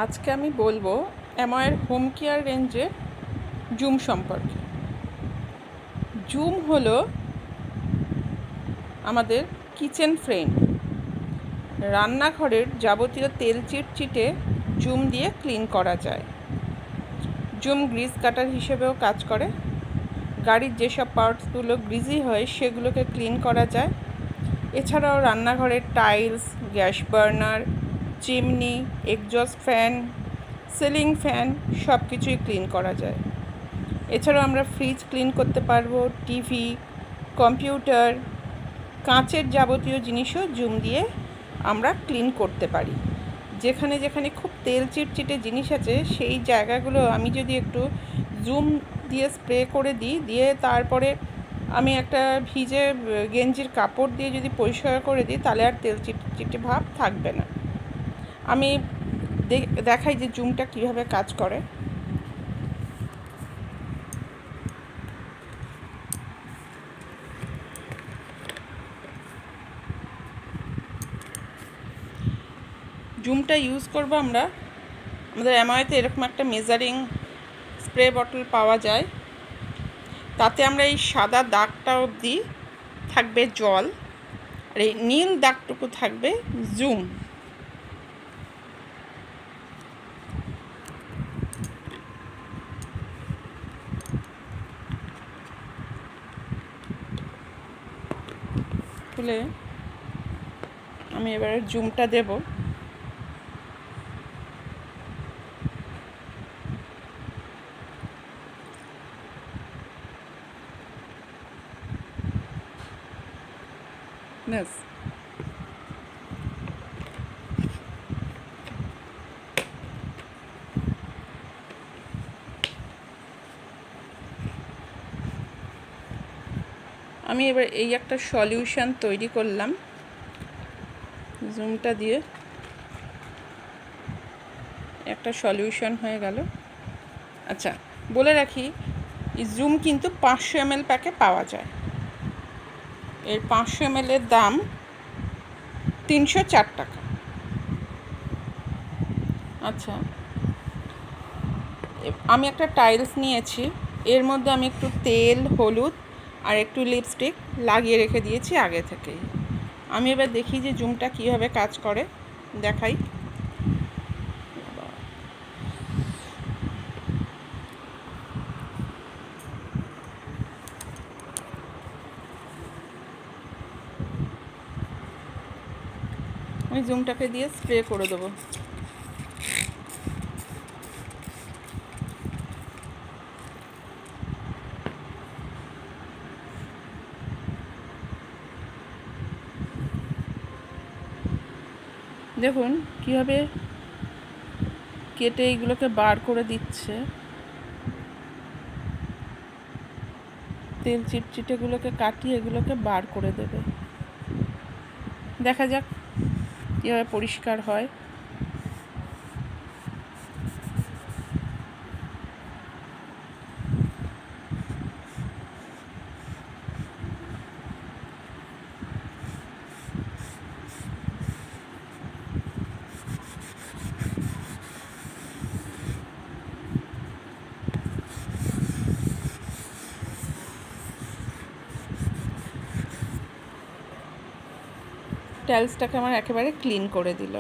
আজকে আমি বলবো অ্যামওয়ের হোম কেয়ার রেঞ্জের জুম সম্পর্কে। জুম হলো আমাদের কিচেন ফ্রেন্ড। রান্নাঘরের যাবতীয় তেল চিটচিটে জুম দিয়ে ক্লিন করা যায়। জুম গ্রিজ কাটার হিসেবেও কাজ করে। গাড়ির যেসব পার্টসগুলো গ্রিজি হয় সেগুলোকে ক্লিন করা যায়। এছাড়াও রান্নাঘরের tiles, gas burner, chimney, exhaust fan, ceiling fan সব কিছুই ক্লিন করা যায়। এছাড়াও আমরা ফ্রিজ ক্লিন করতে পারবো, টিভি, কম্পিউটার, কাঁচের যাবতীয় জিনিসও জুম দিয়ে আমরা ক্লিন করতে পারি। যেখানে যেখানে খুব তেল চিটচিটে জিনিস আছে সেই জায়গাগুলো আমি যদি একটু জুম দিয়ে স্প্রে করে দিই, দিয়ে তারপরে আমি একটা ভিজে গেঞ্জির কাপড় দিয়ে যদি পরিষ্কার করে দিই, তাহলে আর তেল চিটচিটে ভাব থাকবে না। আমি দেখাই যে জুমটা কীভাবে কাজ করে। জুমটা ইউজ করব আমরা আমাদের অ্যামওয়েতে এরকম একটা মেজারিং স্প্রে বটল পাওয়া যায়। তাতে আমরা এই সাদা দাগটা অবধি থাকবে জল, আর এই নীল দাগটুকু থাকবে জুম। খুলে আমি এবারে জুমটা দেব। ব্যাস, আমি এবার এই একটা সলিউশন তৈরি করলাম জুমটা দিয়ে। একটা সলিউশন হয়ে গেল। আচ্ছা, বলে রাখি এই জুম কিন্তু 500 ml প্যাকে পাওয়া যায়। এর 500 ml এর দাম 304 টাকা। আচ্ছা, আমি একটা টাইলস নিয়েছি, এর মধ্যে আমি একটু তেল, হলুদ আর একটু লিপস্টিক লাগিয়ে রেখে দিয়েছি আগে থেকেই। আমি এবার দেখি যে জুমটা কীভাবে কাজ করে, দেখাই। আমি জুমটাকে দিয়ে স্প্রে করে দেবো। দেখুন কীভাবে কেটে এইগুলোকে বার করে দিচ্ছে। তেল চিটচিটেগুলোকে কাটিয়ে এগুলোকে বার করে দেবে। দেখা যাক কীভাবে পরিষ্কার হয়। টাইলসটাকে আমার একেবারে ক্লিন করে দিল।